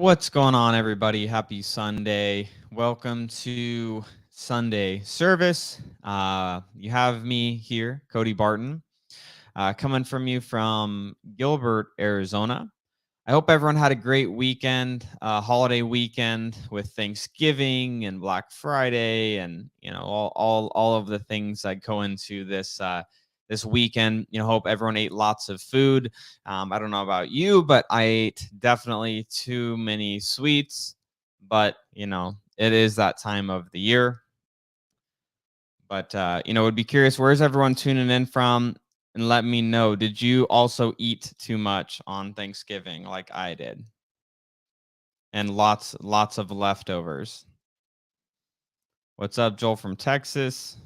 What's going on, everybody? Happy Sunday. Welcome to Sunday service. You have me here, Cody Barton, coming from you from Gilbert, Arizona. I hope everyone had a great weekend, holiday weekend with Thanksgiving and Black Friday, and all of the things that go into this weekend. Hope everyone ate lots of food. I don't know about you, but I ate definitely too many sweets. But it is that time of the year. But would be curious, where's everyone tuning in from? And let me know, did you also eat too much on Thanksgiving like I did? And lots of leftovers. What's up, Joel from Texas?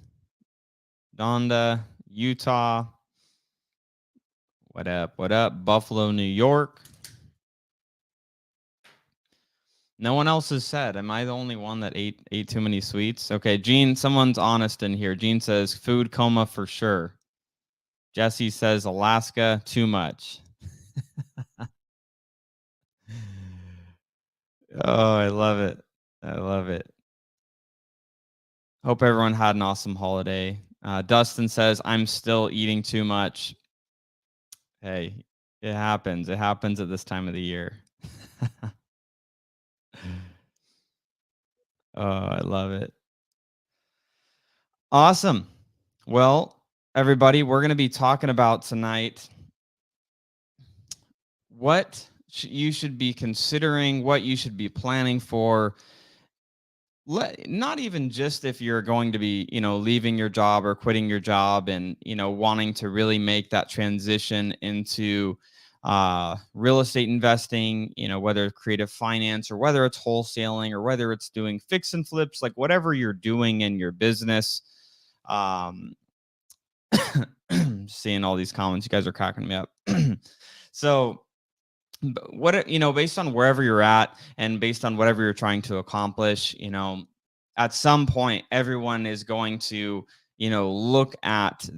Donda, Utah. What up? What up? Buffalo, New York. No one else has said. Am I the only one that ate too many sweets? Okay, Gene, someone's honest in here. Gene says food coma for sure. Jesse says Alaska, too much. Oh, I love it. I love it. Hope everyone had an awesome holiday. Dustin says, I'm still eating too much. Hey, it happens. It happens at this time of the year. Oh, I love it. Awesome. Well, everybody, we're going to be talking about tonight what you should be considering, what you should be planning for. Not even just if you're going to be, leaving your job or quitting your job and, wanting to really make that transition into real estate investing, whether it's creative finance or whether it's wholesaling or whether it's doing fix and flips, like whatever you're doing in your business. Seeing all these comments, you guys are cracking me up. So what, based on wherever you're at and based on whatever you're trying to accomplish, at some point everyone is going to, look at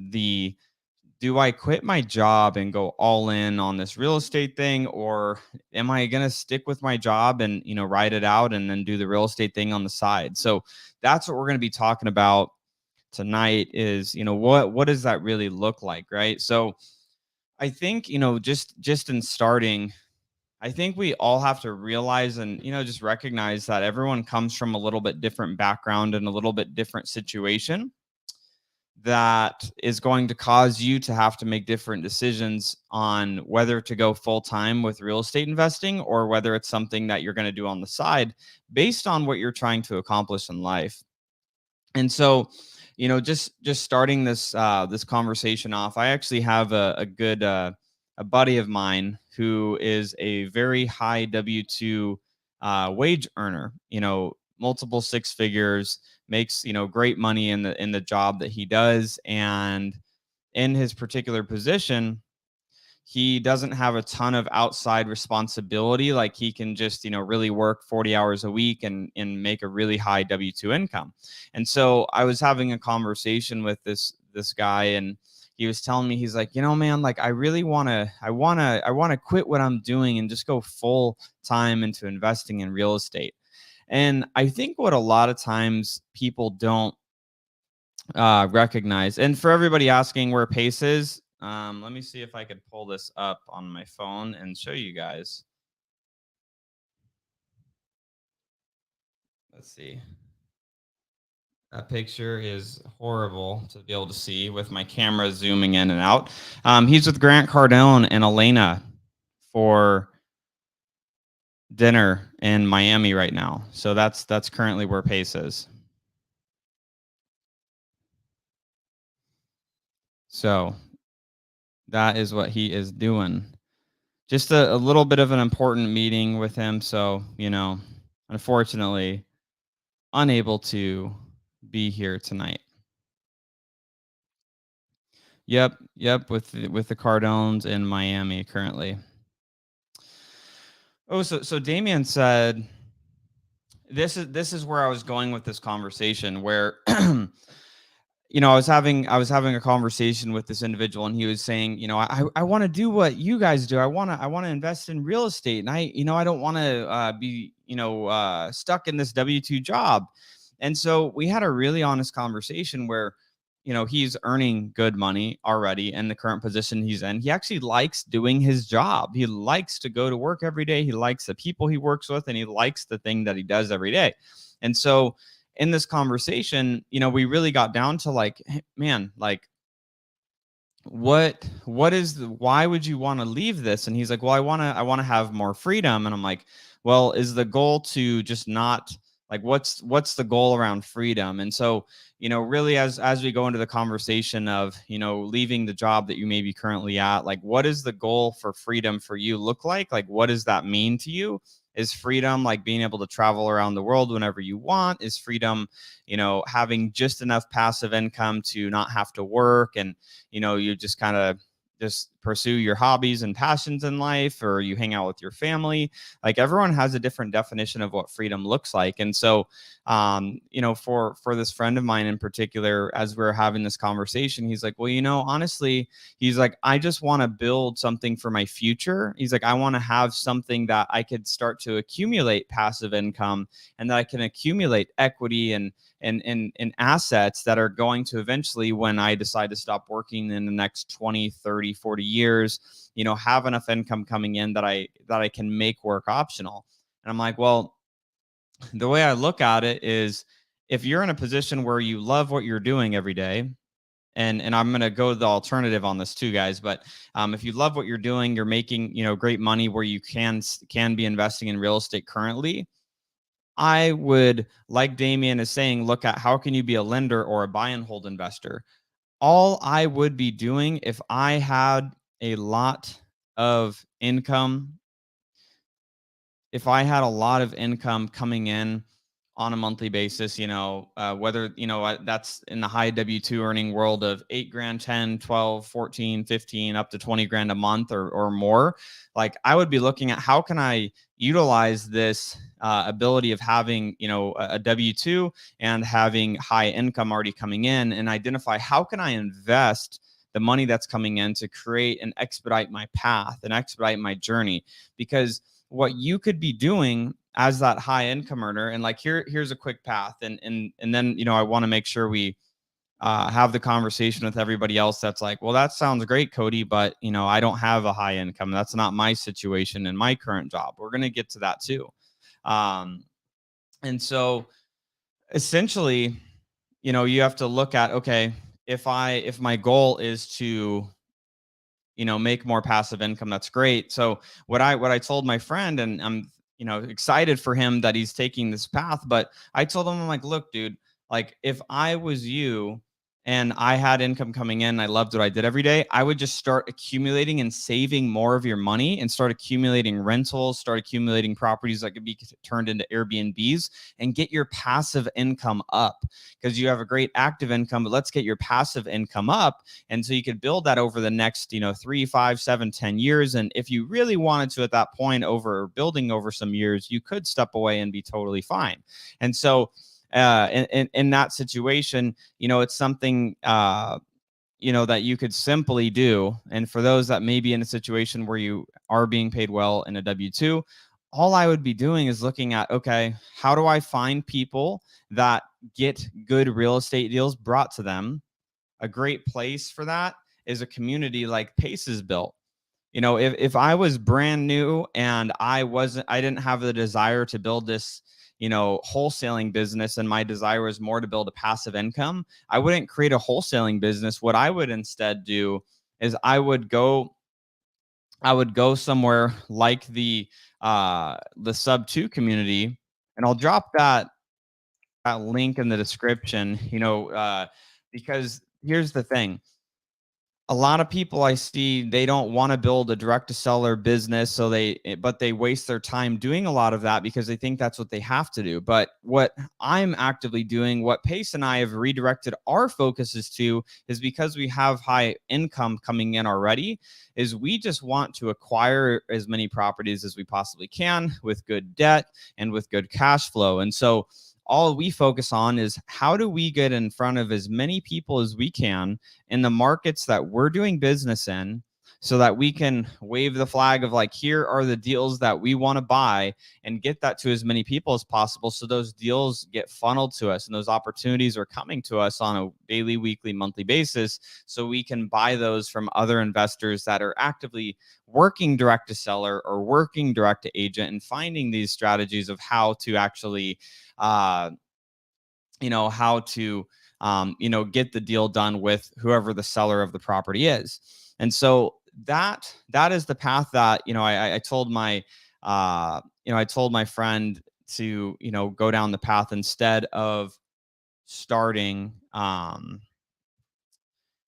do I quit my job and go all in on this real estate thing, or am I going to stick with my job and, ride it out and then do the real estate thing on the side? So that's what we're going to be talking about tonight is, what does that really look like? Right. So I think, just in starting, I think we all have to realize and, just recognize that everyone comes from a little bit different background and a little bit different situation that is going to cause you to have to make different decisions on whether to go full time with real estate investing or whether it's something that you're going to do on the side based on what you're trying to accomplish in life. And so, just starting this conversation off, I actually have a good a buddy of mine who is a very high W-2 wage earner. Multiple six figures, makes great money in the job that he does, and in his particular position, he doesn't have a ton of outside responsibility. Like he can just, really work 40 hours a week and make a really high W-2 income. And so I was having a conversation with this guy, and he was telling me, he's like, man, like I want to quit what I'm doing and just go full time into investing in real estate. And I think what a lot of times people don't recognize, and for everybody asking where Pace is, let me see if I could pull this up on my phone and show you guys. Let's see. That picture is horrible to be able to see with my camera zooming in and out. He's with Grant Cardone and Elena for dinner in Miami right now. So that's currently where Pace is. So that is what he is doing. Just a little bit of an important meeting with him. So, unfortunately, unable to be here tonight. Yep, with the Cardones in Miami currently. Oh, so Damien said this is where I was going with this conversation, where I was having a conversation with this individual, and he was saying, I want to do what you guys do. I want to invest in real estate, and I don't want to be, stuck in this W-2 job. And so we had a really honest conversation where, he's earning good money already in the current position he's in. He actually likes doing his job. He likes to go to work every day. He likes the people he works with, and he likes the thing that he does every day. And so in this conversation, we really got down to like, hey, man, like what is why would you want to leave this? And he's like, well, I want to have more freedom. And I'm like, well, is the goal to just not, like, what's the goal around freedom? And so, really, as we go into the conversation of, leaving the job that you may be currently at, like, what is the goal for freedom for you look like what does that mean to you? Is freedom like being able to travel around the world whenever you want? Is freedom, having just enough passive income to not have to work, and you just kind of just pursue your hobbies and passions in life, or you hang out with your family? Like, everyone has a different definition of what freedom looks like. And so, for this friend of mine in particular, as we're having this conversation, he's like, well, honestly, he's like, I just want to build something for my future. He's like, I want to have something that I could start to accumulate passive income, and that I can accumulate equity and assets that are going to eventually, when I decide to stop working in the next 20, 30, 40 years, have enough income coming in that I can make work optional. And I'm like, well, the way I look at it is, if you're in a position where you love what you're doing every day, and I'm going to go the alternative on this too, guys. But if you love what you're doing, you're making, great money where you can be investing in real estate currently. I would, like Damien is saying, look at how can you be a lender or a buy and hold investor. All I would be doing, if I had a lot of income, coming in on a monthly basis, whether, that's in the high W-2 earning world of 8 grand, 10, 12, 14, 15, up to 20 grand a month or more, like, I would be looking at how can I utilize this ability of having, a W-2 and having high income already coming in, and identify how can I invest the money that's coming in to create and expedite my path and expedite my journey. Because what you could be doing as that high income earner, and like, here's a quick path, and then, I want to make sure we have the conversation with everybody else that's like, well, that sounds great, Cody, but I don't have a high income. That's not my situation in my current job. We're going to get to that too. And so essentially, you have to look at, okay, if my goal is to make more passive income, that's great. So what I told my friend, and I'm, excited for him that he's taking this path, but I told him, I'm like, look, dude, like, if I was you and I had income coming in, and I loved what I did every day, I would just start accumulating and saving more of your money, and start accumulating rentals, start accumulating properties that could be turned into Airbnbs, and get your passive income up. Because you have a great active income, but let's get your passive income up. And so you could build that over the next, 3, 5, 7, 10 years. And if you really wanted to, at that point, over building over some years, you could step away and be totally fine. And so in that situation, it's something, that you could simply do. And for those that may be in a situation where you are being paid well in a W-2, all I would be doing is looking at, okay, how do I find people that get good real estate deals brought to them? A great place for that is a community like Pace is built. If I was brand new and I didn't have the desire to build this, wholesaling business, and my desire was more to build a passive income, I wouldn't create a wholesaling business. What I would instead do is I would go somewhere like the sub 2 community, and I'll drop that link in the description, because here's the thing. A lot of people I see, they don't want to build a direct to seller business, but they waste their time doing a lot of that because they think that's what they have to do. But what I'm actively doing, what Pace and I have redirected our focuses to, is because we have high income coming in already, is we just want to acquire as many properties as we possibly can with good debt and with good cash flow. And so all we focus on is how do we get in front of as many people as we can in the markets that we're doing business in, so that we can wave the flag of like, here are the deals that we want to buy, and get that to as many people as possible. So those deals get funneled to us and those opportunities are coming to us on a daily, weekly, monthly basis. So we can buy those from other investors that are actively working direct to seller or working direct to agent, and finding these strategies of how to actually, how to, get the deal done with whoever the seller of the property is. And so that is the path that, I told my, I told my friend to, go down the path instead of starting,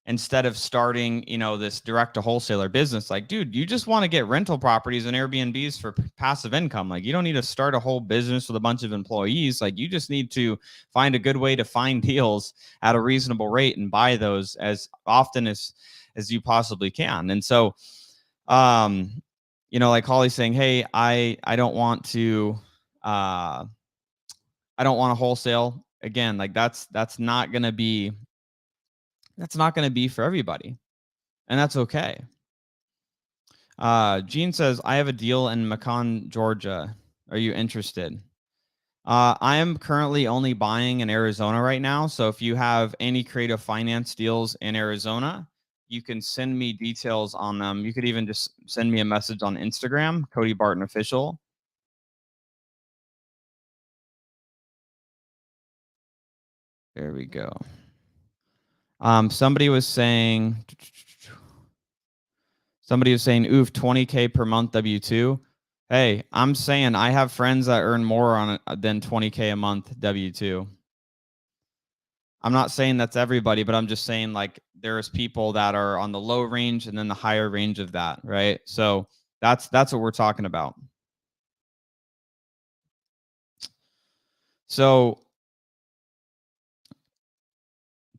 this direct to wholesaler business. Like, dude, you just want to get rental properties and Airbnbs for passive income. Like, you don't need to start a whole business with a bunch of employees. Like, you just need to find a good way to find deals at a reasonable rate and buy those as often as you possibly can. And so, like Holly's saying, hey, I don't want to, I don't want to wholesale. Again, like that's not going to be for everybody. And that's okay. Gene says, I have a deal in Macon, Georgia. Are you interested? I am currently only buying in Arizona right now. So if you have any creative finance deals in Arizona, you can send me details on them. You could even just send me a message on Instagram, Cody Barton Official. There we go. Somebody was saying, oof, 20K per month W2. Hey, I'm saying I have friends that earn more on it than 20K a month W2. I'm not saying that's everybody, but I'm just saying like there's people that are on the low range and then the higher range of that, right? So that's what we're talking about. So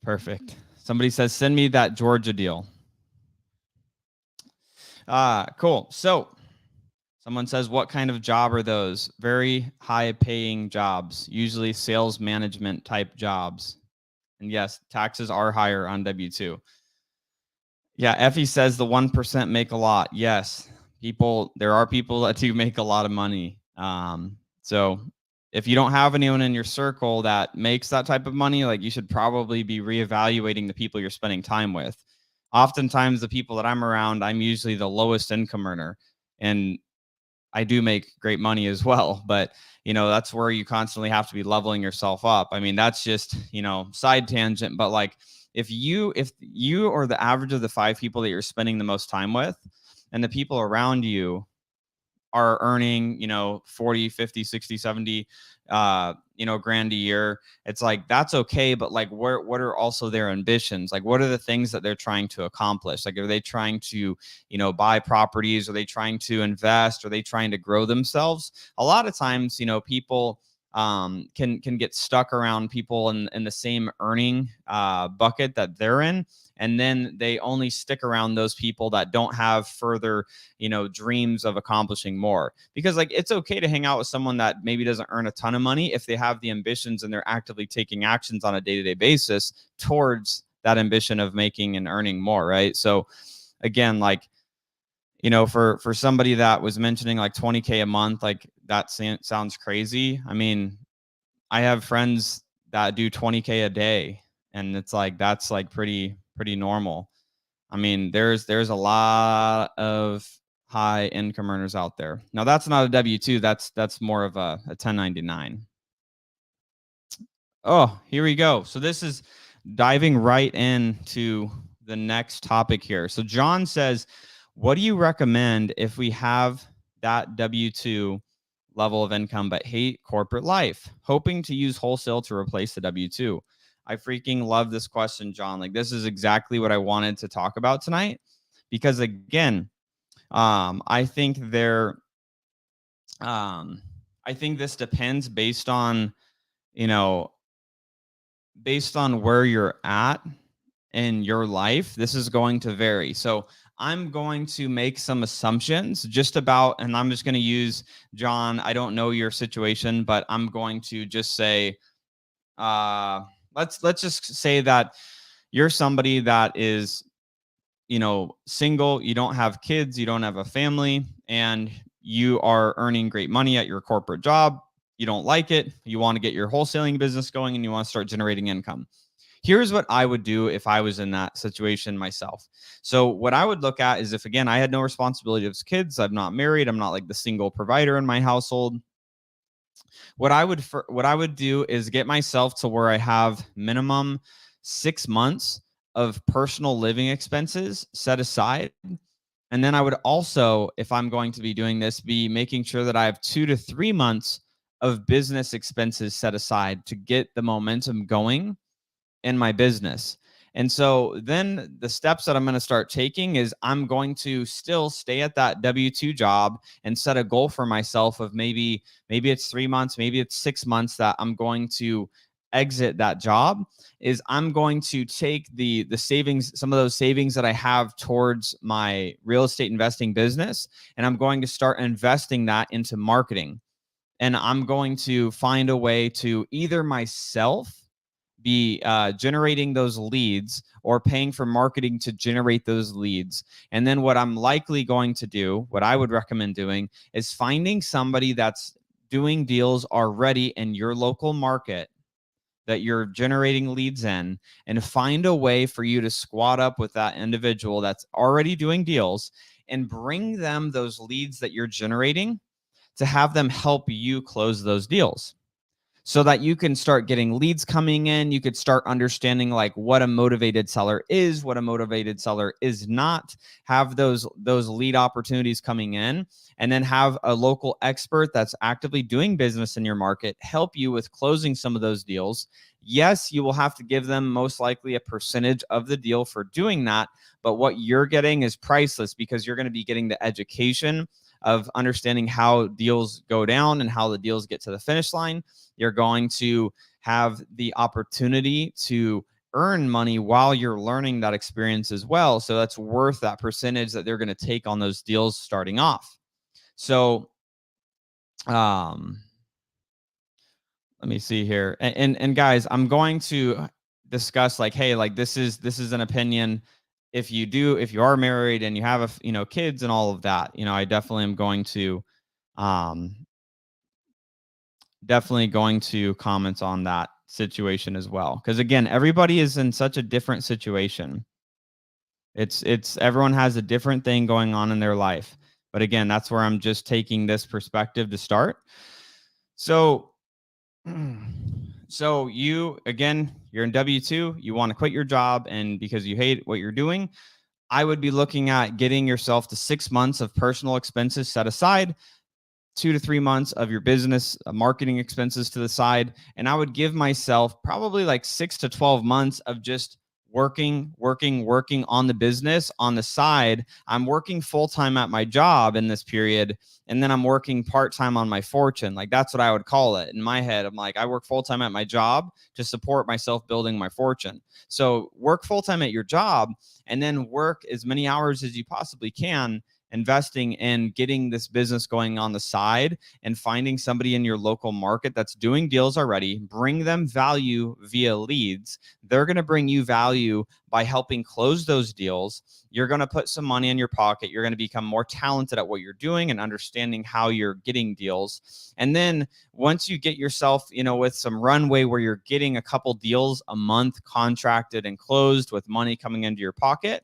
perfect. Somebody says, send me that Georgia deal. Cool. So someone says, what kind of job are those? Very high paying jobs, usually sales management type jobs. And yes, taxes are higher on W2. Yeah, Effie says the 1% make a lot. Yes, there are people that do make a lot of money. So if you don't have anyone in your circle that makes that type of money, like you should probably be reevaluating the people you're spending time with. Oftentimes the people that I'm around, I'm usually the lowest income earner, and I do make great money as well, but that's where you constantly have to be leveling yourself up. I mean, that's just, side tangent, but like if you are the average of the 5 people that you're spending the most time with, and the people around you are earning, 40, 50, 60, 70, grand a year, it's like, that's okay. But like, what are also their ambitions? Like, what are the things that they're trying to accomplish? Like, are they trying to, buy properties? Are they trying to invest? Are they trying to grow themselves? A lot of times, people can get stuck around people in the same earning bucket that they're in, and then they only stick around those people that don't have further dreams of accomplishing more. Because like, it's okay to hang out with someone that maybe doesn't earn a ton of money if they have the ambitions and they're actively taking actions on a day-to-day basis towards that ambition of making and earning more, right? So again, like, for somebody that was mentioning like 20K a month, like that sounds crazy. I mean, I have friends that do 20K a day, and it's like, that's like pretty normal. I mean, there's a lot of high income earners out there. Now that's not a W2, that's more of a 1099. Oh, here we go. So this is diving right into the next topic here. So John says, what do you recommend if we have that W2 level of income but hate corporate life, hoping to use wholesale to replace the W2? I freaking love this question, John. Like, this is exactly what I wanted to talk about tonight, because again, I think I think this depends based on, based on where you're at in your life. This is going to vary. So I'm going to make some assumptions just about, and I'm just going to use, John, I don't know your situation, but I'm going to just say, uh, let's just say that you're somebody that is, single, you don't have kids, you don't have a family, and you are earning great money at your corporate job. You don't like it. You want to get your wholesaling business going and you want to start generating income. Here's what I would do if I was in that situation myself. So what I would look at is, if again I had no responsibility of kids, I'm not married, I'm not like the single provider in my household. What I would do is get myself to where I have minimum 6 months of personal living expenses set aside. And then I would also, if I'm going to be doing this, be making sure that I have 2 to 3 months of business expenses set aside to get the momentum going in my business. And so then the steps that I'm going to start taking is, I'm going to still stay at that W-2 job and set a goal for myself of maybe it's 3 months, maybe it's 6 months that I'm going to exit that job. Is I'm going to take the savings, some of those savings that I have towards my real estate investing business, and I'm going to start investing that into marketing. And I'm going to find a way to either myself be generating those leads or paying for marketing to generate those leads. And then what I'm likely going to do, what I would recommend doing, is finding somebody that's doing deals already in your local market that you're generating leads in, and find a way for you to squat up with that individual that's already doing deals and bring them those leads that you're generating to have them help you close those deals, so that you can start getting leads coming in. You could start understanding like what a motivated seller is, what a motivated seller is not. Have those lead opportunities coming in, and then have a local expert that's actively doing business in your market help you with closing some of those deals. Yes, you will have to give them most likely a percentage of the deal for doing that, but what you're getting is priceless, because you're going to be getting the education of understanding how deals go down and how the deals get to the finish line. You're going to have the opportunity to earn money while you're learning that experience as well. So that's worth that percentage that they're going to take on those deals starting off. So let me see here. And guys, I'm going to discuss like, hey, like this is an opinion. If you are married and you have kids and all of that, I definitely am going to um definitely going to comment on that situation as well, because again, everybody is in such a different situation. It's everyone has a different thing going on in their life, but again, that's where I'm just taking this perspective to start. So you're in W-2, you want to quit your job, and because you hate what you're doing, I would be looking at getting yourself to 6 months of personal expenses set aside, 2 to 3 months of your business marketing expenses to the side. And I would give myself probably like 6 to 12 months of just working on the business on the side. I'm working full time at my job in this period, and then I'm working part time on my fortune. Like that's what I would call it in my head. I'm like, I work full time at my job to support myself building my fortune. So work full time at your job, and then work as many hours as you possibly can investing in getting this business going on the side, and finding somebody in your local market that's doing deals already. Bring them value via leads. They're going to bring you value by helping close those deals. You're going to put some money in your pocket. You're going to become more talented at what you're doing and understanding how you're getting deals. And then once you get yourself, with some runway where you're getting a couple deals a month contracted and closed with money coming into your pocket,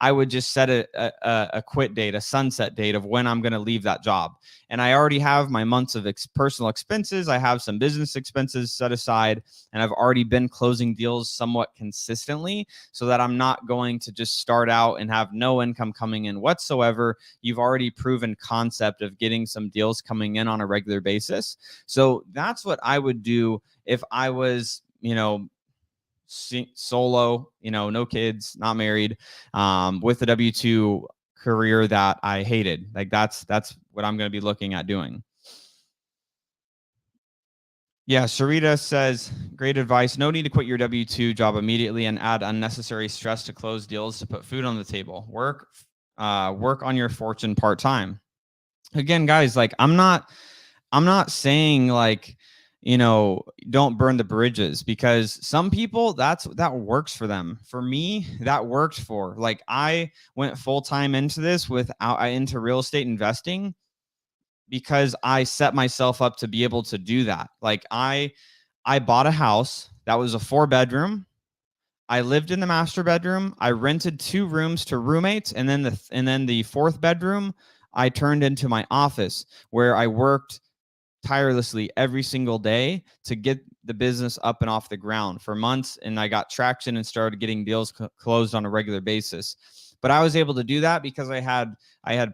I would just set a quit date, a sunset date of when I'm going to leave that job. And I already have my months of personal expenses. I have some business expenses set aside, and I've already been closing deals somewhat consistently, so that I'm not going to just start out and have no income coming in whatsoever. You've already proven concept of getting some deals coming in on a regular basis. So that's what I would do if I was, solo, no kids, not married, with a W-2 career that I hated. Like that's what I'm going to be looking at doing. Yeah, Sharita says, great advice. No need to quit your W-2 job immediately and add unnecessary stress to close deals to put food on the table. Work on your fortune part-time. Again, guys, like I'm not saying like don't burn the bridges, because some people that works for them. For me, that worked for, like, I went full time into this into real estate investing because I set myself up to be able to do that. Like, I bought a house that was a 4-bedroom. I lived in the master bedroom. I rented 2 rooms to roommates, and then the 4th bedroom I turned into my office, where I worked tirelessly every single day to get the business up and off the ground for months. And I got traction and started getting deals closed on a regular basis. But I was able to do that because I had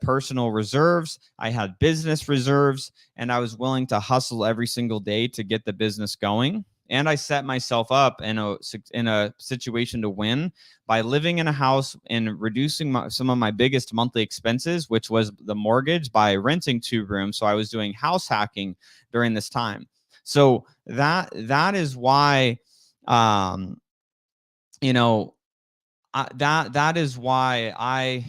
personal reserves, I had business reserves, and I was willing to hustle every single day to get the business going. And I set myself up in a situation to win by living in a house and reducing some of my biggest monthly expenses, which was the mortgage, by renting 2 rooms. So I was doing house hacking during this time. So that is why, that is why I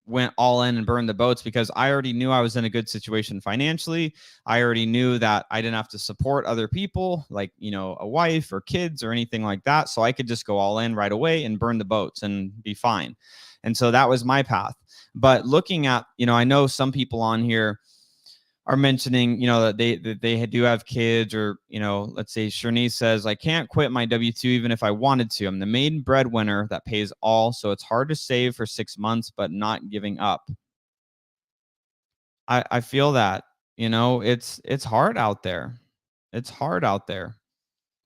went all in and burned the boats, because I already knew I was in a good situation financially. I already knew that I didn't have to support other people, like, a wife or kids or anything like that. So I could just go all in right away and burn the boats and be fine. And so that was my path. But looking at, I know some people on here are mentioning, that they do have kids, or, let's say Shernise says, I can't quit my W-2 even if I wanted to. I'm the main breadwinner that pays all, so it's hard to save for 6 months, but not giving up. I feel that, it's hard out there. It's hard out there,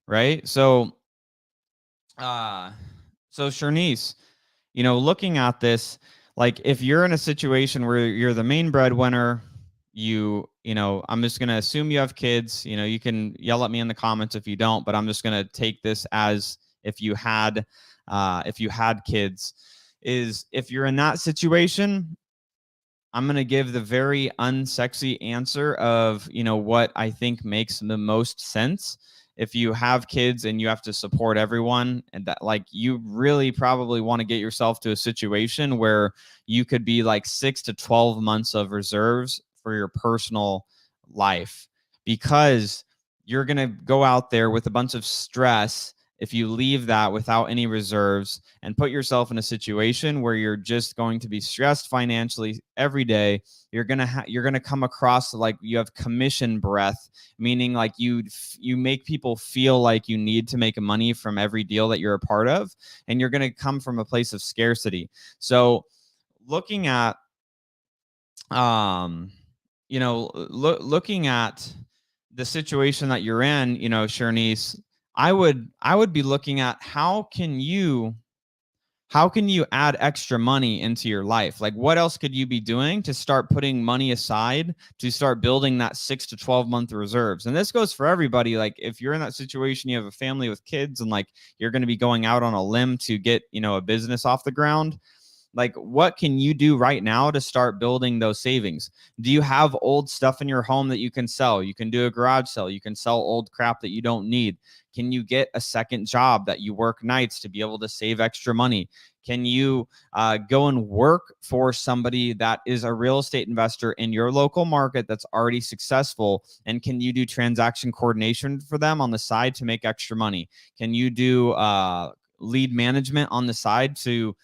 right? So, Shernise, looking at this, like, if you're in a situation where you're the main breadwinner, I'm just going to assume you have kids. You can yell at me in the comments if you don't, but I'm just going to take this as if you had kids. If you're in that situation, I'm going to give the very unsexy answer of, what I think makes the most sense. If you have kids and you have to support everyone, and that, like, you really probably want to get yourself to a situation where you could be like 6 to 12 months of reserves for your personal life, because you're going to go out there with a bunch of stress if you leave that without any reserves and put yourself in a situation where you're just going to be stressed financially every day. You're going to come across like you have commission breath, meaning like you make people feel like you need to make money from every deal that you're a part of, and you're going to come from a place of scarcity. So looking at looking at the situation that you're in, Shernise, I would be looking at how can you add extra money into your life? Like, what else could you be doing to start putting money aside to start building that 6 to 12 month reserves? And this goes for everybody. Like, if you're in that situation, you have a family with kids, and like you're going to be going out on a limb to get, a business off the ground. Like, what can you do right now to start building those savings? Do you have old stuff in your home that you can sell? You can do a garage sale. You can sell old crap that you don't need. Can you get a second job that you work nights to be able to save extra money? Can you go and work for somebody that is a real estate investor in your local market that's already successful? And can you do transaction coordination for them on the side to make extra money? Can you do lead management on the side to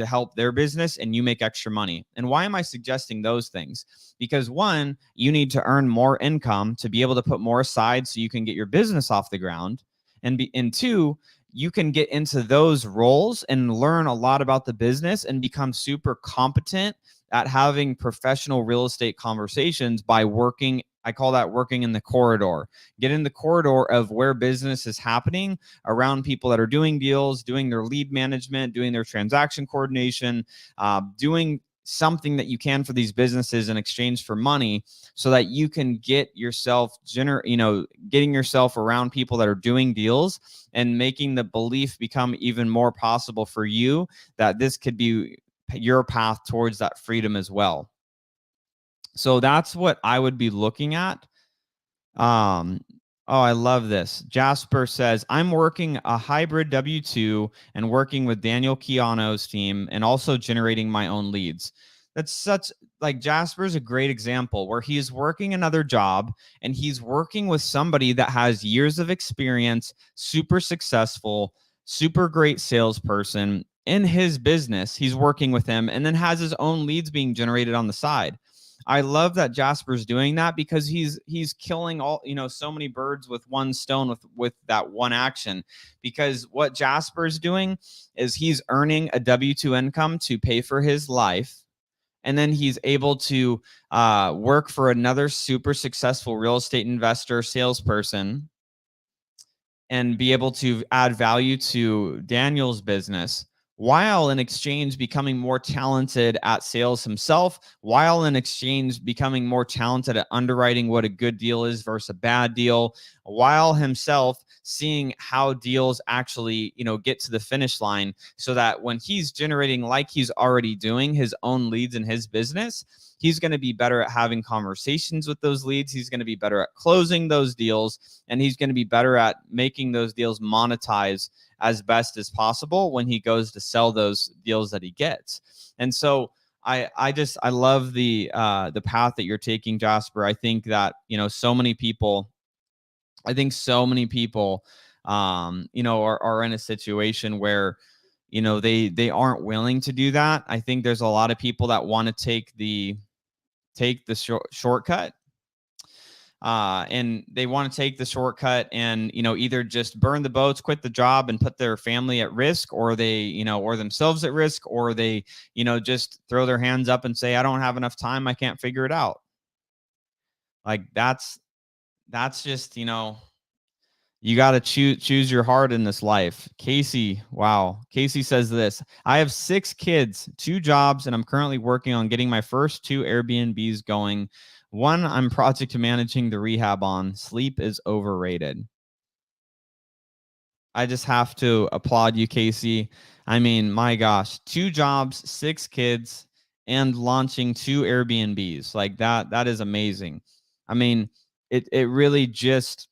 help their business, and you make extra money? And why am I suggesting those things? Because one, you need to earn more income to be able to put more aside so you can get your business off the ground. And two, you can get into those roles and learn a lot about the business and become super competent at having professional real estate conversations by working. I call that working in the corridor. Get in the corridor of where business is happening, around people that are doing deals, doing their lead management, doing their transaction coordination, doing something that you can for these businesses in exchange for money, so that you can get yourself, getting yourself around people that are doing deals and making the belief become even more possible for you that this could be your path towards that freedom as well. So that's what I would be looking at. Oh, I love this. Jasper says, I'm working a hybrid W-2 and working with Daniel Keano's team and also generating my own leads. that's such like Jasper's a great example where he's working another job and he's working with somebody that has years of experience, super successful, super great salesperson in his business. He's working with him and then has his own leads being generated on the side. I love that Jasper's doing that because he's killing all, so many birds with one stone with that one action. Because what Jasper's doing is he's earning a W-2 income to pay for his life, and then he's able to work for another super successful real estate investor salesperson and be able to add value to Daniel's business while in exchange becoming more talented at sales himself, while in exchange becoming more talented at underwriting what a good deal is versus a bad deal, while himself seeing how deals actually, get to the finish line, so that when he's generating, like he's already doing, his own leads in his business, he's going to be better at having conversations with those leads. He's going to be better at closing those deals, and he's going to be better at making those deals monetize as best as possible when he goes to sell those deals that he gets. And so I love the path that you're taking, Jasper. I think that, so many people, are in a situation where, they aren't willing to do that. I think there's a lot of people that want to take the shortcut, and they want to take the shortcut and, either just burn the boats, quit the job, and put their family at risk, or they, or themselves at risk, or they, just throw their hands up and say, I don't have enough time, I can't figure it out. Like that's just, you got to choose your heart in this life. Casey, wow. Casey says this: I have 6 kids, 2 jobs, and I'm currently working on getting my first 2 Airbnbs going. One I'm project managing the rehab on. Sleep is overrated. I just have to applaud you, Casey. I mean, my gosh, 2 jobs, 6 kids, and launching 2 Airbnbs. Like that is amazing. I mean, it really just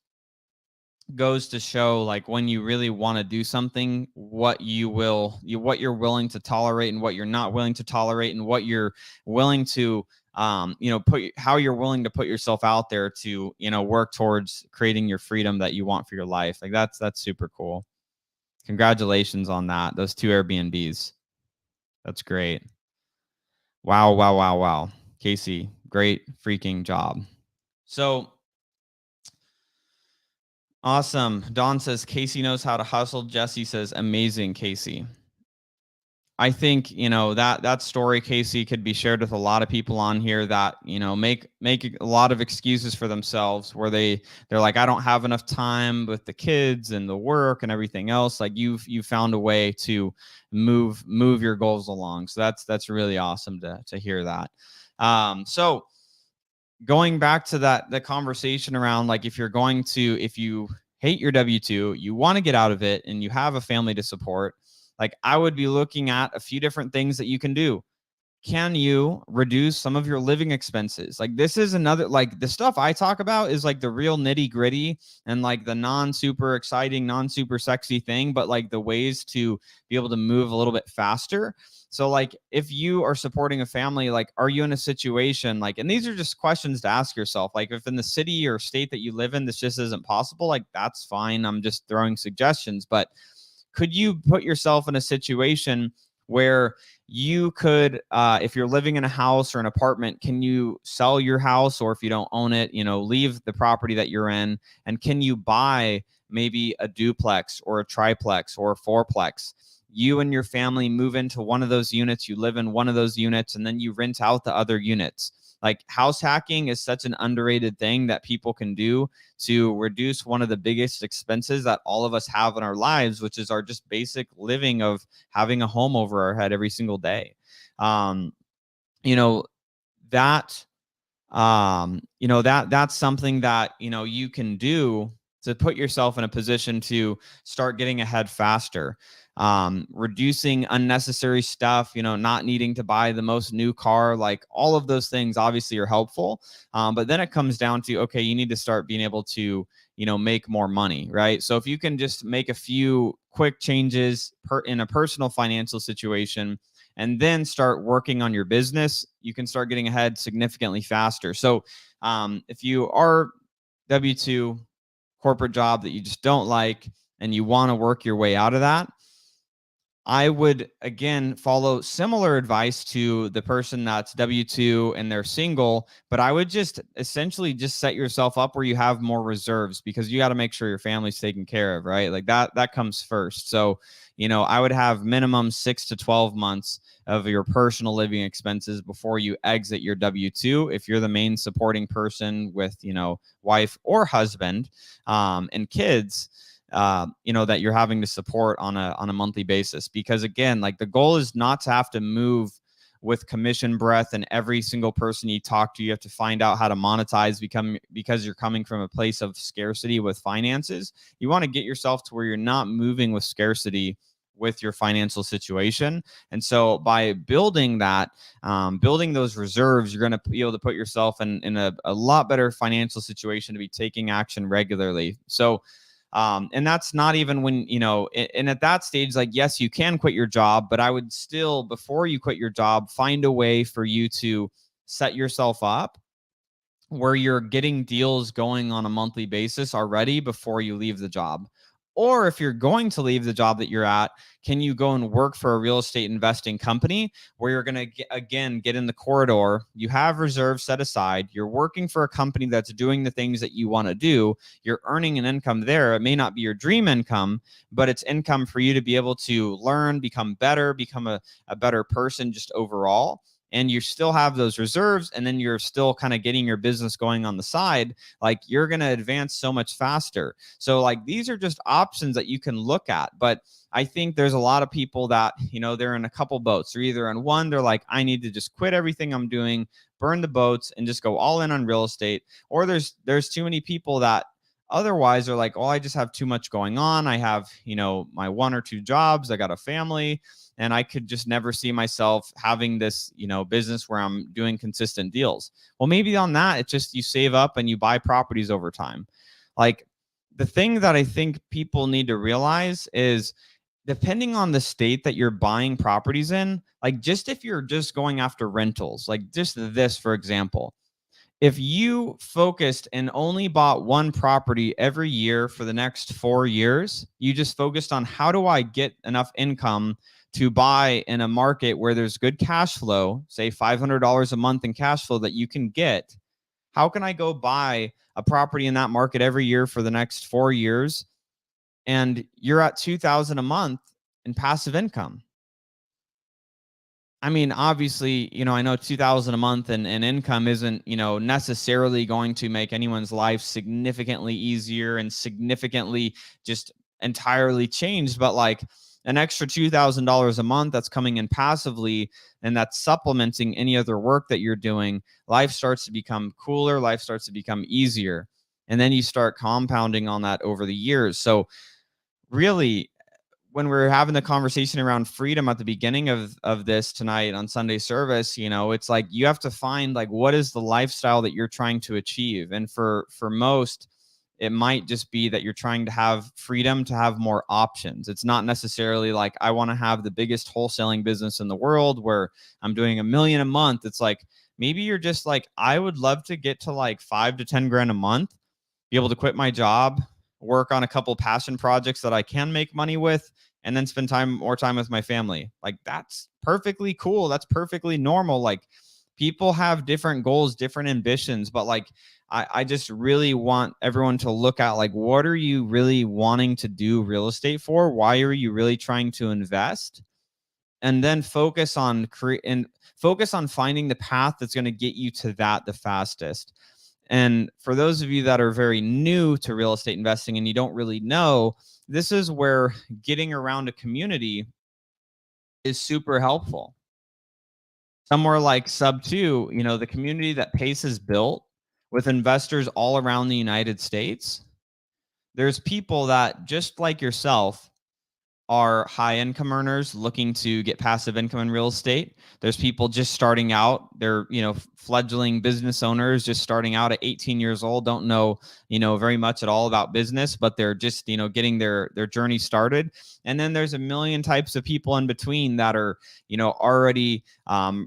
goes to show, like, when you really want to do something, what what you're willing to tolerate and what you're not willing to tolerate, and what you're willing to how you're willing to put yourself out there to, work towards creating your freedom that you want for your life. Like that's super cool. Congratulations on that. Those 2 Airbnbs. That's great. Wow, wow, wow, wow. Casey, great freaking job. So awesome. Don says Casey knows how to hustle. Jesse says amazing, Casey. I think, that story, Casey, could be shared with a lot of people on here that, make a lot of excuses for themselves, where they're like, I don't have enough time with the kids and the work and everything else. Like you've found a way to move your goals along. So that's really awesome to hear that. So going back to the conversation around, like, if you hate your W-2, you want to get out of it, and you have a family to support, like, I would be looking at a few different things that you can do. Can you reduce some of your living expenses? Like, this is another, like, the stuff I talk about is like the real nitty gritty and like the non super exciting, non super sexy thing, but like the ways to be able to move a little bit faster. So like, if you are supporting a family, like, are you in a situation like, and these are just questions to ask yourself, like, if in the city or state that you live in, this just isn't possible, like, that's fine. I'm just throwing suggestions, but could you put yourself in a situation where you could, if you're living in a house or an apartment, can you sell your house? Or if you don't own it, leave the property that you're in, and can you buy maybe a duplex or a triplex or a fourplex? You and your family move into one of those units, you live in one of those units, and then you rent out the other units. Like, house hacking is such an underrated thing that people can do to reduce one of the biggest expenses that all of us have in our lives, which is our just basic living of having a home over our head every single day. That that's something that, you can do to put yourself in a position to start getting ahead faster. Reducing unnecessary stuff, not needing to buy the most new car, like, all of those things obviously are helpful. But then it comes down to, okay, you need to start being able to, make more money, right? So if you can just make a few quick changes in a personal financial situation, and then start working on your business, you can start getting ahead significantly faster. So if you are W-2 corporate job that you just don't like and you want to work your way out of that, I would again follow similar advice to the person that's W-2 and they're single, but I would just essentially just set yourself up where you have more reserves, because you got to make sure your family's taken care of, right? Like that comes first. So, I would have minimum 6 to 12 months of your personal living expenses before you exit your W-2 if you're the main supporting person with, wife or husband, and kids, that you're having to support on a monthly basis. Because again, like the goal is not to have to move with commission breath, and every single person you talk to, you have to find out how to monetize because you're coming from a place of scarcity with finances. You want to get yourself to where you're not moving with scarcity with your financial situation. And so by building that, building those reserves, you're going to be able to put yourself in a lot better financial situation to be taking action regularly. So and that's not even when, and at that stage, like, yes, you can quit your job, but I would still, before you quit your job, find a way for you to set yourself up where you're getting deals going on a monthly basis already before you leave the job. Or if you're going to leave the job that you're at, can you go and work for a real estate investing company where you're going to, again, get in the corridor? You have reserves set aside. You're working for a company that's doing the things that you want to do. You're earning an income there. It may not be your dream income, but it's income for you to be able to learn, become better, become a better person just overall. And you still have those reserves, and then you're still kind of getting your business going on the side. Like, you're going to advance so much faster. So like, these are just options that you can look at. But I think there's a lot of people that, they're in a couple boats. They're either in one, they're like, I need to just quit everything I'm doing, burn the boats, and just go all in on real estate. Or there's too many people that otherwise are like, oh, I just have too much going on. I have, my 1 or 2 jobs. I got a family, and I could just never see myself having this, business where I'm doing consistent deals. Well, maybe on that, it's just you save up and you buy properties over time. Like, the thing that I think people need to realize is, depending on the state that you're buying properties in, like, just if you're just going after rentals, like just this, for example, if you focused and only bought one property every year for the next 4 years, you just focused on, how do I get enough income to buy in a market where there's good cash flow, say $500 a month in cash flow that you can get. How can I go buy a property in that market every year for the next 4 years? And you're at $2,000 a month in passive income. I mean, obviously, I know 2,000 a month and income isn't, necessarily going to make anyone's life significantly easier and significantly just entirely changed. But like, an extra $2,000 a month that's coming in passively, and that's supplementing any other work that you're doing, life starts to become cooler. Life starts to become easier. And then you start compounding on that over the years. So really, when we're having the conversation around freedom at the beginning of this tonight on Sunday service, it's like, you have to find, like, what is the lifestyle that you're trying to achieve. And for most, it might just be that you're trying to have freedom to have more options. It's not necessarily like, I want to have the biggest wholesaling business in the world where I'm doing $1 million a month. It's like, maybe you're just like, I would love to get to like 5 to 10 grand a month, be able to quit my job, work on a couple passion projects that I can make money with, and then spend more time with my family. Like, that's perfectly cool. That's perfectly normal. Like, people have different goals, different ambitions, but like, I just really want everyone to look at, like, what are you really wanting to do real estate for? Why are you really trying to invest? And then focus on finding the path that's going to get you to that the fastest. And for those of you that are very new to real estate investing and you don't really know, this is where getting around a community is super helpful. Somewhere like Sub 2, the community that Pace has built with investors all around the United States, there's people that, just like yourself, are high income earners looking to get passive income in real estate. There's people just starting out. They're, fledgling business owners just starting out at 18 years old, don't know, very much at all about business, but they're just, getting their journey started. And then there's a million types of people in between that are, already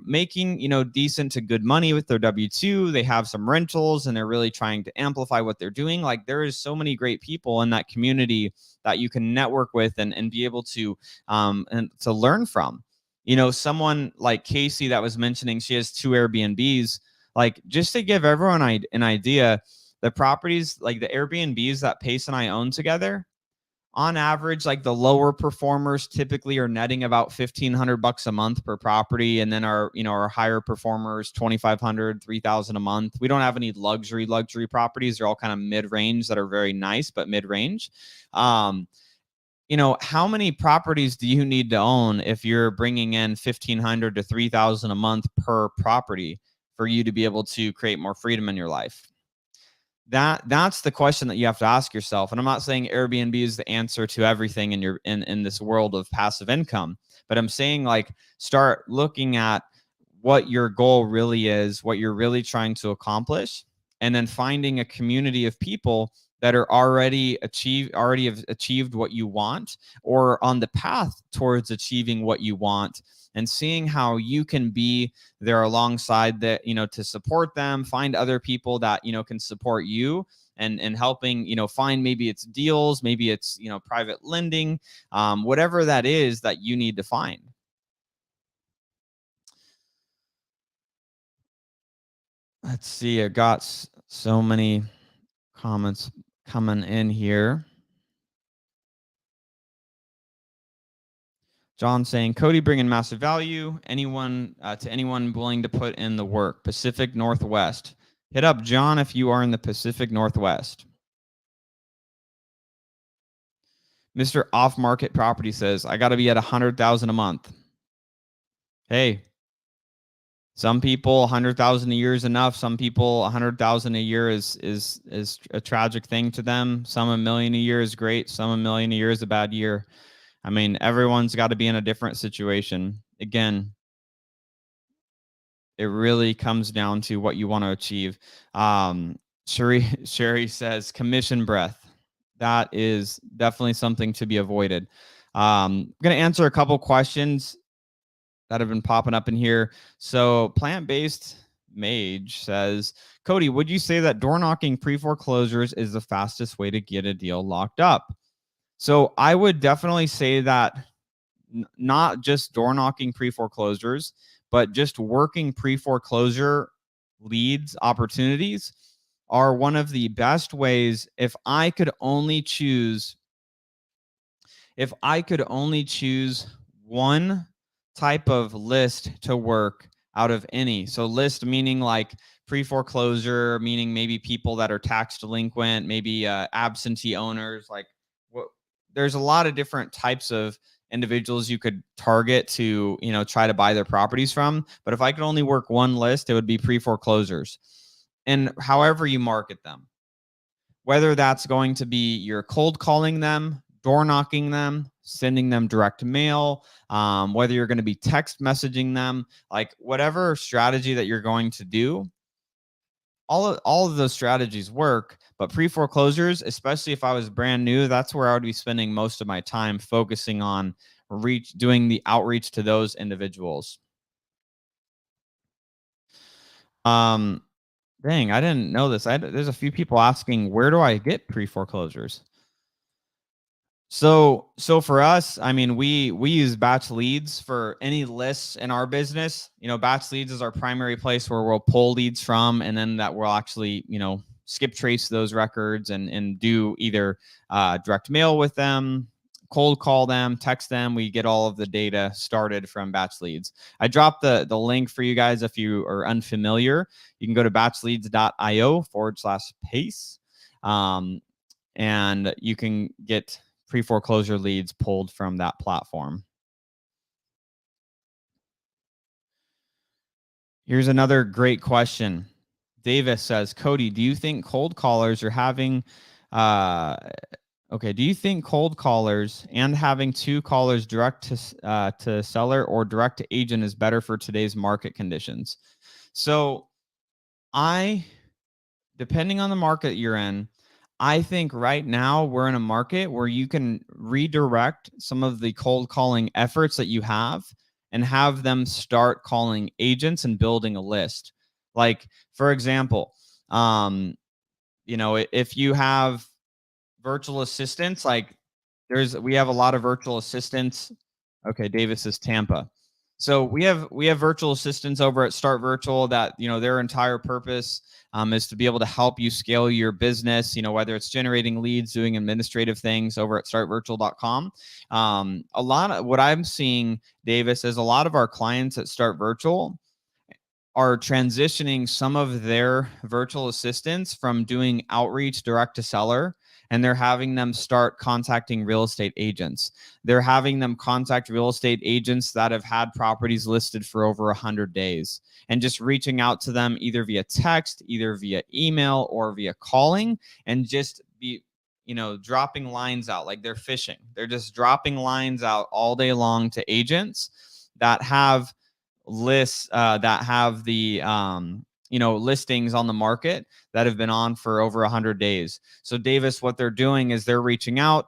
making, decent to good money with their W-2. They have some rentals and they're really trying to amplify what they're doing. Like, there is so many great people in that community that you can network with and be able to and to learn from. Someone like Casey that was mentioning she has 2 Airbnbs. Like, just to give everyone an idea, the properties, like the Airbnbs that Pace and I own together, on average, like the lower performers typically are netting about $1,500 a month per property, and then our higher performers 2,500, 3,000 a month. We don't have any luxury properties. They're all kind of mid-range that are very nice, but mid-range. How many properties do you need to own if you're bringing in 1,500 to 3,000 a month per property for you to be able to create more freedom in your life? That's the question that you have to ask yourself. And I'm not saying Airbnb is the answer to everything in this world of passive income, but I'm saying, like, start looking at what your goal really is, what you're really trying to accomplish, and then finding a community of people that are already have achieved what you want, or on the path towards achieving what you want, and seeing how you can be there alongside that, to support them, find other people that, can support you, and helping, find, maybe it's deals, maybe it's, private lending, whatever that is that you need to find. Let's see. I got so many comments coming in here. John saying, Cody bringing massive value. Anyone to anyone willing to put in the work. Pacific Northwest. Hit up John if you are in the Pacific Northwest. Mr. Off Market Property says, I got to be at 100,000 a month. Hey, some people 100,000 a year is enough. Some people 100,000 a year is a tragic thing to them. Some $1 million a year is great. Some $1 million a year is a bad year. I mean, everyone's got to be in a different situation. Again, it really comes down to what you want to achieve. Sherry says commission breath. That is definitely something to be avoided. I'm going to answer a couple questions that have been popping up in here. So plant-based mage says, Cody, would you say that door knocking pre-foreclosures is the fastest way to get a deal locked up? So I would definitely say that not just door knocking pre-foreclosures, but just working pre-foreclosure leads, opportunities are one of the best ways. If I could only choose one type of list to work out of any. So list meaning like pre-foreclosure, meaning maybe people that are tax delinquent, maybe absentee owners. Like, there's a lot of different types of individuals you could target to, try to buy their properties from. But if I could only work one list, it would be pre-foreclosures. And however you market them, whether that's going to be you're cold calling them, door knocking them, sending them direct mail, whether you're going to be text messaging them, like whatever strategy that you're going to do, all of those strategies work. But pre-foreclosures, especially if I was brand new, that's where I would be spending most of my time focusing on doing the outreach to those individuals. Dang, I didn't know this. There's a few people asking, where do I get pre-foreclosures? So for us, I mean, we use batch leads for any lists in our business. Batch leads is our primary place where we'll pull leads from, and then that we'll actually, skip trace those records and do either direct mail with them, cold call them, text them. We get all of the data started from batch leads. I dropped the link for you guys if you are unfamiliar. You can go to batchleads.io/pace, and you can get pre-foreclosure leads pulled from that platform. Here's another great question. Davis says, Cody, do you think cold callers are having Okay. Do you think cold callers and having two callers direct to seller or direct to agent is better for today's market conditions? So depending on the market you're in, I think right now we're in a market where you can redirect some of the cold calling efforts that you have and have them start calling agents and building a list. Like, for example, if you have virtual assistants, like we have a lot of virtual assistants. Okay, Davis is Tampa. So we have virtual assistants over at Start Virtual that their entire purpose is to be able to help you scale your business. Whether it's generating leads, doing administrative things over at startvirtual.com. A lot of what I'm seeing, Davis, is a lot of our clients at Start Virtual are transitioning some of their virtual assistants from doing outreach direct to seller, and they're having them start contacting real estate agents. They're having them contact real estate agents that have had properties listed for over 100 days and just reaching out to them either via text, either via email, or via calling, and just dropping lines out like they're fishing. They're just dropping lines out all day long to agents that have lists that have the listings on the market that have been on for over 100 days. So Davis, what they're doing is they're reaching out,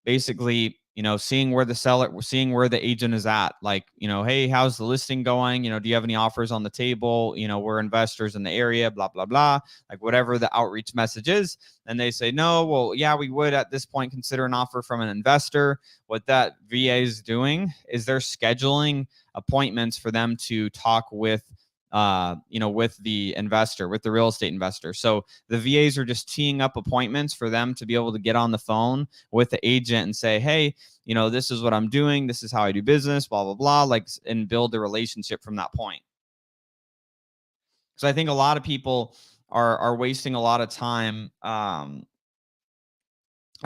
basically seeing where the agent is at, like hey, how's the listing going, do you have any offers on the table, we're investors in the area, blah blah blah, like whatever the outreach message is. And they say, no, well, yeah, we would at this point consider an offer from an investor. What that VA is doing is they're scheduling appointments for them to talk with with the investor, with the real estate investor. So the VAs are just teeing up appointments for them to be able to get on the phone with the agent and say, hey, this is what I'm doing, this is how I do business, blah blah blah, like, and build the relationship from that point. So I think a lot of people are wasting a lot of time. I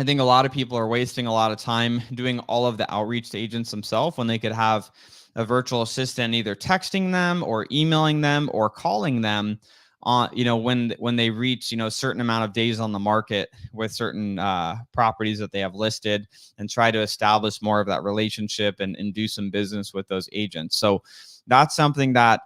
think a lot of people are wasting a lot of time doing all of the outreach to agents themselves when they could have a virtual assistant either texting them or emailing them or calling them on, when they reach, a certain amount of days on the market with certain properties that they have listed, and try to establish more of that relationship and do some business with those agents. So that's something that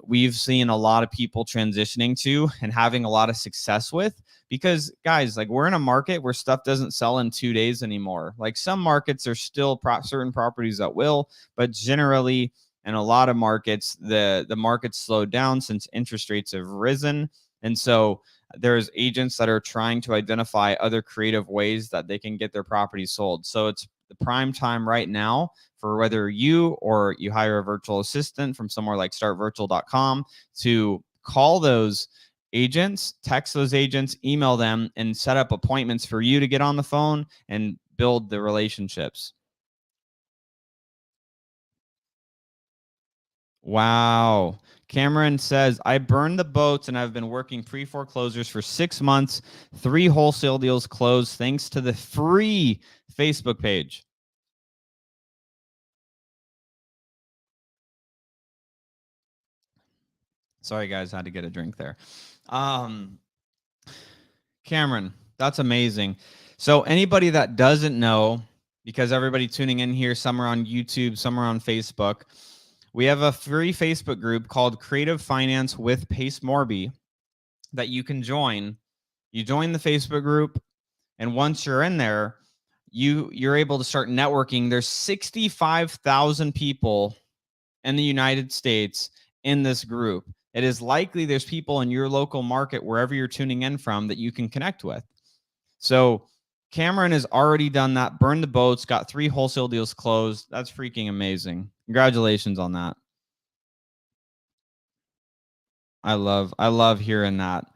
we've seen a lot of people transitioning to and having a lot of success with. Because guys, like, we're in a market where stuff doesn't sell in 2 days anymore. Like, some markets are still certain properties that will, but generally in a lot of markets, the market's slowed down since interest rates have risen. And so there's agents that are trying to identify other creative ways that they can get their properties sold. So it's the prime time right now for whether you or you hire a virtual assistant from somewhere like startvirtual.com to call those agents, text those agents, email them, and set up appointments for you to get on the phone and build the relationships. Wow. Cameron says, I burned the boats and I've been working pre-foreclosures for 6 months. 3 wholesale deals closed thanks to the free Facebook page. Sorry, guys, I had to get a drink there. Cameron, that's amazing. So anybody that doesn't know, because everybody tuning in here, some are on YouTube, some are on Facebook, we have a free Facebook group called Creative Finance with Pace Morby that you can join. You join the Facebook group, and once you're in there, you're able to start networking. There's 65,000 people in the United States in this group. It is likely there's people in your local market, wherever you're tuning in from, that you can connect with. So Cameron has already done that, burned the boats, got 3 wholesale deals closed. That's freaking amazing. Congratulations on that. I love hearing that,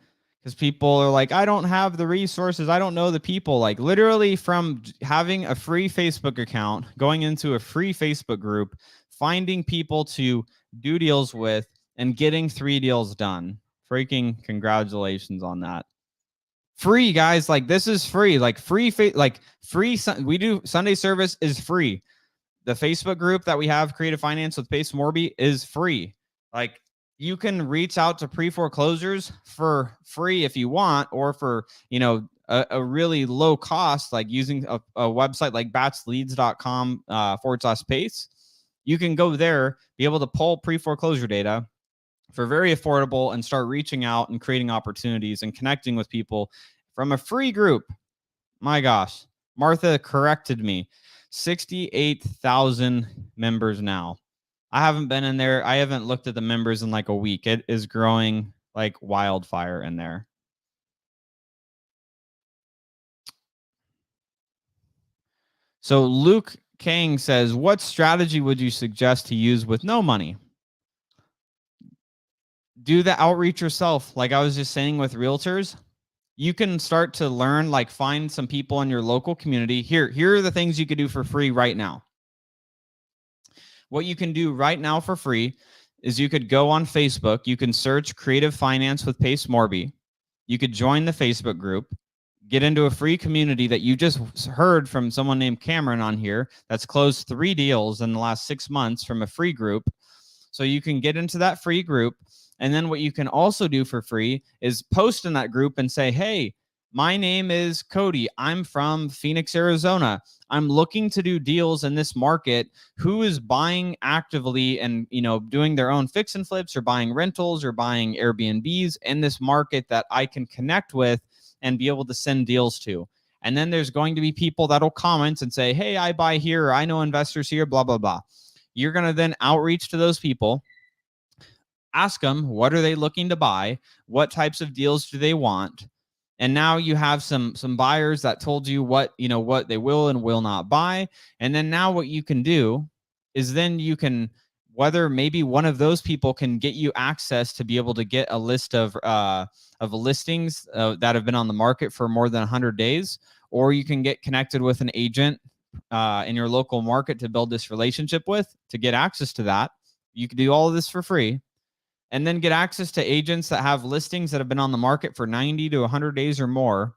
because people are like, I don't have the resources, I don't know the people. Like, literally, from having a free Facebook account, going into a free Facebook group, finding people to do deals with, and getting 3 deals done. Freaking congratulations on that. Free, guys. Like, this is free. Like, free. We do Sunday service is free. The Facebook group that we have, Creative Finance with Pace Morby, is free. Like, you can reach out to pre-foreclosures for free if you want, or for a really low cost, like using a website like batsleads.com /pace, you can go there, be able to pull pre-foreclosure data for very affordable and start reaching out and creating opportunities and connecting with people from a free group. My gosh, Martha corrected me. 68,000 members now. I haven't been in there. I haven't looked at the members in like a week. It is growing like wildfire in there. So Luke Kang says, what strategy would you suggest to use with no money? Do the outreach yourself. Like I was just saying with realtors, you can start to learn, like find some people in your local community. Here are the things you could do for free right now. What you can do right now for free is you could go on Facebook. You can search Creative Finance with Pace Morby. You could join the Facebook group, get into a free community that you just heard from someone named Cameron on here that's closed 3 deals in the last 6 months from a free group. So you can get into that free group. And then what you can also do for free is post in that group and say, hey, my name is Cody. I'm from Phoenix, Arizona. I'm looking to do deals in this market. Who is buying actively and, doing their own fix and flips or buying rentals or buying Airbnbs in this market that I can connect with and be able to send deals to? And then there's going to be people that'll comment and say, hey, I buy here, or I know investors here, blah, blah, blah. You're going to then outreach to those people, ask them, what are they looking to buy? What types of deals do they want? And now you have some buyers that told you what they will and will not buy. And then now what you can do is then you can, whether maybe one of those people can get you access to be able to get a list of listings that have been on the market for more than 100 days, or you can get connected with an agent in your local market to build this relationship with, to get access to that. You can do all of this for free, and then get access to agents that have listings that have been on the market for 90 to 100 days or more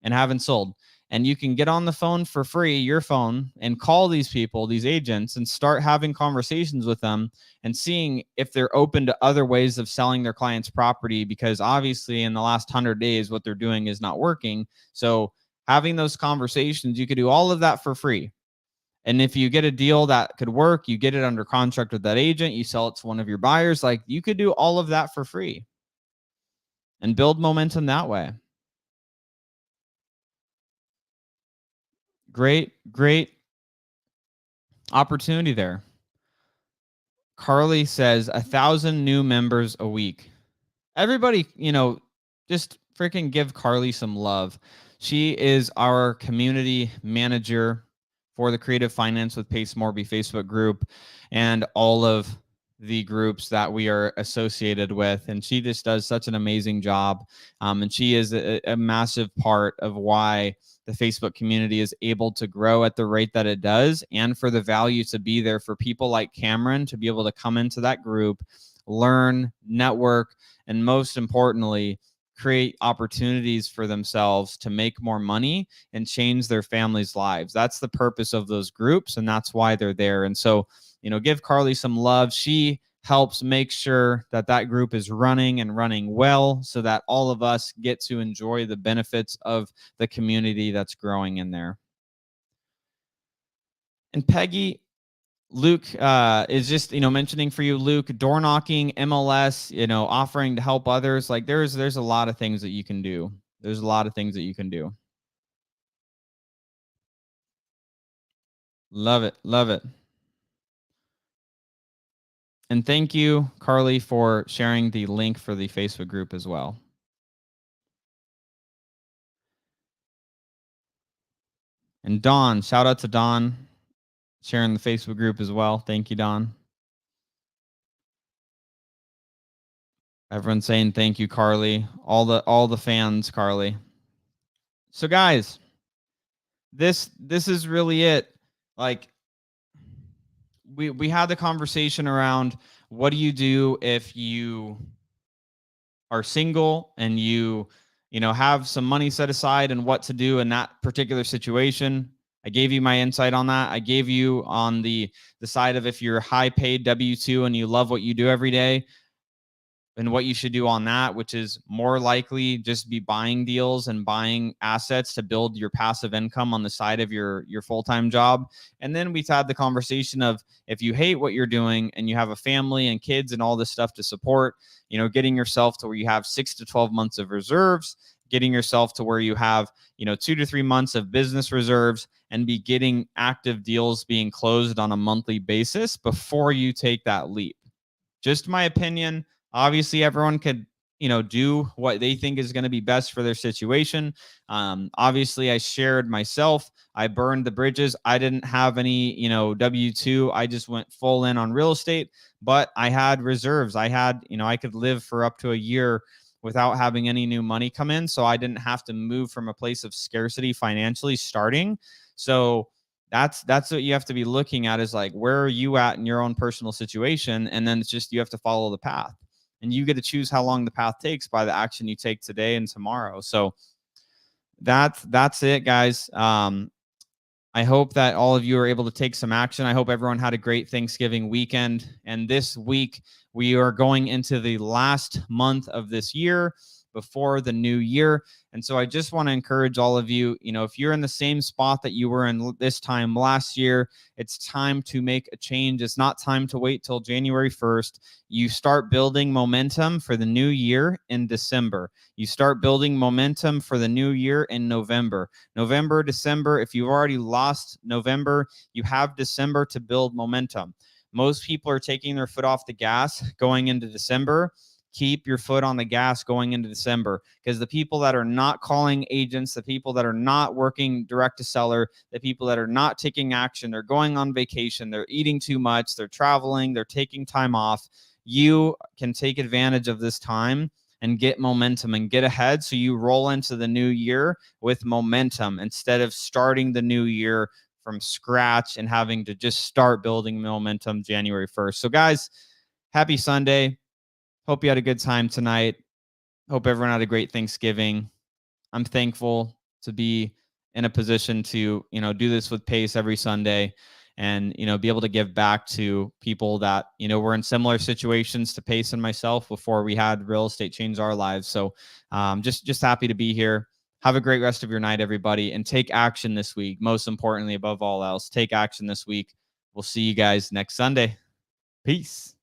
and haven't sold. And you can get on the phone for free, your phone, and call these people, these agents, and start having conversations with them and seeing if they're open to other ways of selling their client's property, because obviously in the last 100 days, what they're doing is not working. So having those conversations, you could do all of that for free. And if you get a deal that could work, you get it under contract with that agent, you sell it to one of your buyers, like you could do all of that for free and build momentum that way. Great opportunity there. Carly says 1,000 new members a week. Everybody, just freaking give Carly some love. She is our community manager for the Creative Finance with Pace Morby Facebook group and all of the groups that we are associated with. And she just does such an amazing job. And she is a massive part of why the Facebook community is able to grow at the rate that it does, and for the value to be there for people like Cameron to be able to come into that group, learn, network, and most importantly, create opportunities for themselves to make more money and change their families' lives. That's the purpose of those groups, and that's why they're there. And so, give Carly some love. She helps make sure that that group is running and running well so that all of us get to enjoy the benefits of the community that's growing in there. And Peggy, Luke is just, mentioning for you, Luke, door knocking, MLS, offering to help others. Like there's a lot of things that you can do. There's a lot of things that you can do. Love it. Love it. And thank you, Carly, for sharing the link for the Facebook group as well. And Dawn, shout out to Dawn, sharing the Facebook group as well. Thank you, Dawn. Everyone's saying thank you, Carly. All the fans, Carly. So guys, this is really it. Like we had the conversation around what do you do if you are single and you have some money set aside and what to do in that particular situation. I gave you my insight on that. I gave you on the side of if you're high paid W-2 and you love what you do every day, and what you should do on that, which is more likely just be buying deals and buying assets to build your passive income on the side of your full-time job. And then we've had the conversation of, if you hate what you're doing and you have a family and kids and all this stuff to support, you know, getting yourself to where you have 6 to 12 months of reserves, getting yourself to where you have, you know, 2 to 3 months of business reserves, and be getting active deals being closed on a monthly basis before you take that leap. Just my opinion. Obviously, everyone could, you know, do what they think is going to be best for their situation. Obviously, I shared myself. I burned the bridges. I didn't have any, you know, W-2. I just went full in on real estate, but I had reserves. I had, you know, I could live for up to a year without having any new money come in. So I didn't have to move from a place of scarcity financially starting. So that's what you have to be looking at, is like, where are you at in your own personal situation? And then it's just, you have to follow the path, and you get to choose how long the path takes by the action you take today and tomorrow. So that's it, guys. I hope that all of you are able to take some action. I hope everyone had a great Thanksgiving weekend. And this week, we are going into the last month of this year before the new year. And so I just want to encourage all of you, you know, if you're in the same spot that you were in this time last year, it's time to make a change. It's not time to wait till January 1st. You start building momentum for the new year in December. You start building momentum for the new year in November. November, December, if you've already lost November, you have December to build momentum. Most people are taking their foot off the gas going into December. Keep your foot on the gas going into December, because the people that are not calling agents, the people that are not working direct to seller, the people that are not taking action, they're going on vacation, they're eating too much, they're traveling, they're taking time off. You can take advantage of this time and get momentum and get ahead, so you roll into the new year with momentum instead of starting the new year from scratch and having to just start building momentum January 1st. So guys, happy Sunday. Hope you had a good time tonight. Hope everyone had a great Thanksgiving. I'm thankful to be in a position to, you know, do this with Pace every Sunday, and, you know, be able to give back to people that, you know, were in similar situations to Pace and myself before we had real estate change our lives. So just happy to be here. Have a great rest of your night, everybody, and take action this week. Most importantly, above all else, take action this week. We'll see you guys next Sunday. Peace.